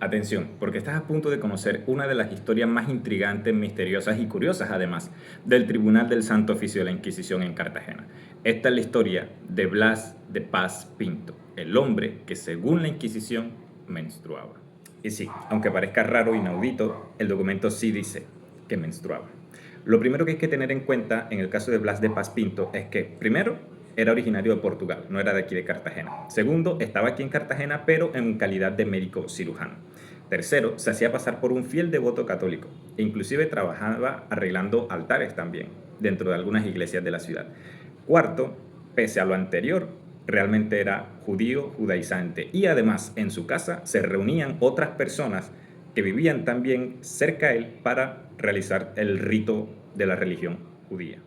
Atención, porque estás a punto de conocer una de las historias más intrigantes, misteriosas y curiosas, además, del Tribunal del Santo Oficio de la Inquisición en Cartagena. Esta es la historia de Blas de Paz Pinto, el hombre que, según la Inquisición, menstruaba. Y sí, aunque parezca raro e inaudito, el documento sí dice que menstruaba. Lo primero que hay que tener en cuenta en el caso de Blas de Paz Pinto es que, primero, era originario de Portugal, no era de aquí de Cartagena. Segundo, estaba aquí en Cartagena, pero en calidad de médico cirujano. Tercero, se hacía pasar por un fiel devoto católico e inclusive trabajaba arreglando altares también dentro de algunas iglesias de la ciudad. Cuarto, pese a lo anterior, realmente era judío judaizante y además en su casa se reunían otras personas que vivían también cerca de él para realizar el rito de la religión judía.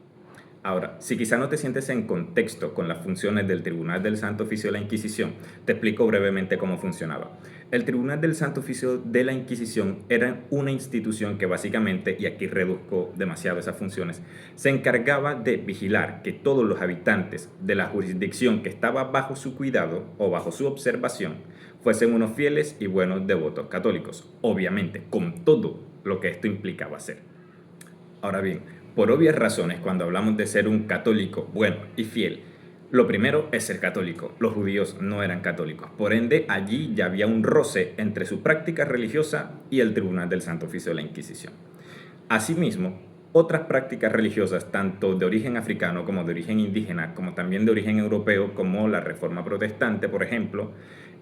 Ahora, si quizá no te sientes en contexto con las funciones del Tribunal del Santo Oficio de la Inquisición, te explico brevemente cómo funcionaba. El Tribunal del Santo Oficio de la Inquisición era una institución que básicamente, y aquí reduzco demasiado esas funciones, se encargaba de vigilar que todos los habitantes de la jurisdicción que estaba bajo su cuidado o bajo su observación fuesen unos fieles y buenos devotos católicos, obviamente con todo lo que esto implicaba hacer. Ahora bien, por obvias razones, cuando hablamos de ser un católico bueno y fiel, lo primero es ser católico. Los judíos no eran católicos. Por ende, allí ya había un roce entre su práctica religiosa y el Tribunal del Santo Oficio de la Inquisición. Asimismo, otras prácticas religiosas, tanto de origen africano como de origen indígena, como también de origen europeo, como la Reforma Protestante, por ejemplo,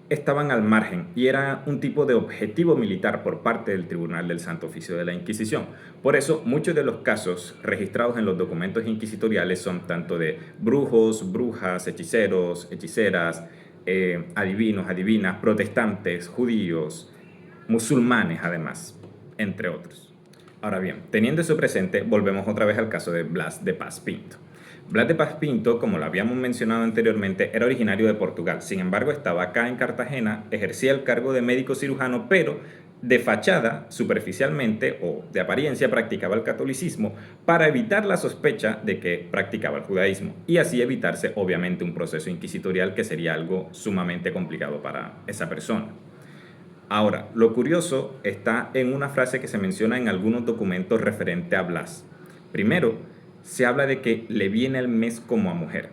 estaban al margen y era un tipo de objetivo militar por parte del Tribunal del Santo Oficio de la Inquisición. Por eso, muchos de los casos registrados en los documentos inquisitoriales son tanto de brujos, brujas, hechiceros, hechiceras, adivinos, adivinas, protestantes, judíos, musulmanes además, entre otros. Ahora bien, teniendo eso presente, volvemos otra vez al caso de Blas de Paz Pinto. Blas de Paz Pinto, como lo habíamos mencionado anteriormente, era originario de Portugal. Sin embargo, estaba acá en Cartagena, ejercía el cargo de médico cirujano, pero de fachada, superficialmente o de apariencia, practicaba el catolicismo para evitar la sospecha de que practicaba el judaísmo y así evitarse, obviamente, un proceso inquisitorial que sería algo sumamente complicado para esa persona. Ahora, lo curioso está en una frase que se menciona en algunos documentos referente a Blas. Primero, se habla de que le viene el mes como a mujer.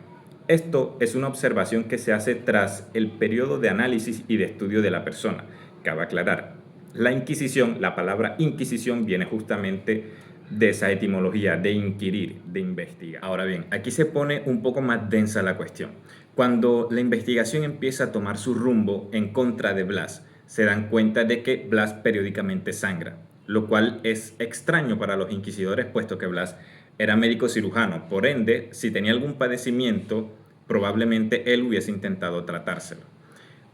Esto es una observación que se hace tras el periodo de análisis y de estudio de la persona. Cabe aclarar, la Inquisición, la palabra Inquisición viene justamente de esa etimología de inquirir, de investigar. Ahora bien, aquí se pone un poco más densa la cuestión. Cuando la investigación empieza a tomar su rumbo en contra de Blas, se dan cuenta de que Blas periódicamente sangra, lo cual es extraño para los inquisidores puesto que Blas era médico cirujano. Por ende, si tenía algún padecimiento, probablemente él hubiese intentado tratárselo.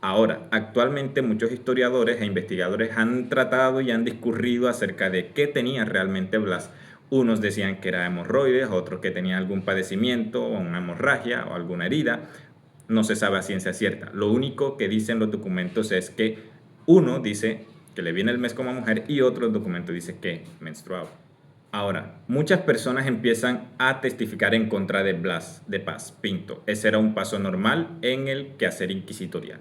Ahora, actualmente muchos historiadores e investigadores han tratado y han discurrido acerca de qué tenía realmente Blas. Unos decían que era hemorroides, otros que tenía algún padecimiento, o una hemorragia o alguna herida. No se sabe a ciencia cierta. Lo único que dicen los documentos es que uno dice que le viene el mes como mujer y otro documento dice que menstruaba. Ahora, muchas personas empiezan a testificar en contra de Blas de Paz Pinto. Ese era un paso normal en el quehacer inquisitorial.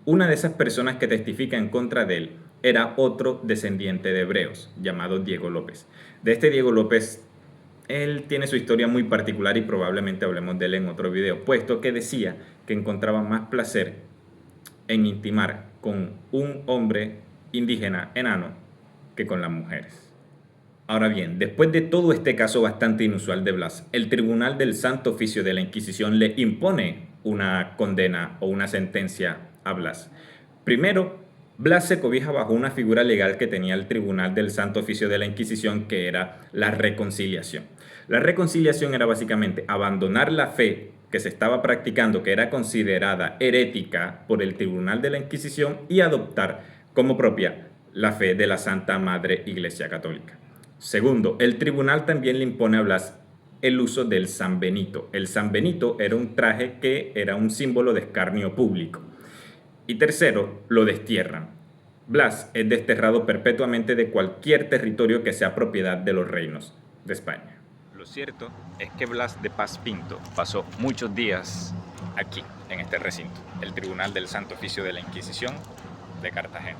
Una de esas personas que testifica en contra de él era otro descendiente de hebreos, llamado Diego López. De este Diego López, él tiene su historia muy particular y probablemente hablemos de él en otro video, puesto que decía que encontraba más placer en intimar con un hombre indígena enano que con las mujeres. Ahora bien, después de todo este caso bastante inusual de Blas, el Tribunal del Santo Oficio de la Inquisición le impone una condena o una sentencia a Blas. Primero, Blas se cobija bajo una figura legal que tenía el Tribunal del Santo Oficio de la Inquisición, que era la reconciliación. La reconciliación era básicamente abandonar la fe que se estaba practicando, que era considerada herética por el Tribunal de la Inquisición, y adoptar como propia la fe de la Santa Madre Iglesia Católica. Segundo, el tribunal también le impone a Blas el uso del San Benito. El San Benito era un traje que era un símbolo de escarnio público. Y tercero, lo destierran. Blas es desterrado perpetuamente de cualquier territorio que sea propiedad de los reinos de España. Lo cierto es que Blas de Paz Pinto pasó muchos días aquí, en este recinto, el Tribunal del Santo Oficio de la Inquisición de Cartagena.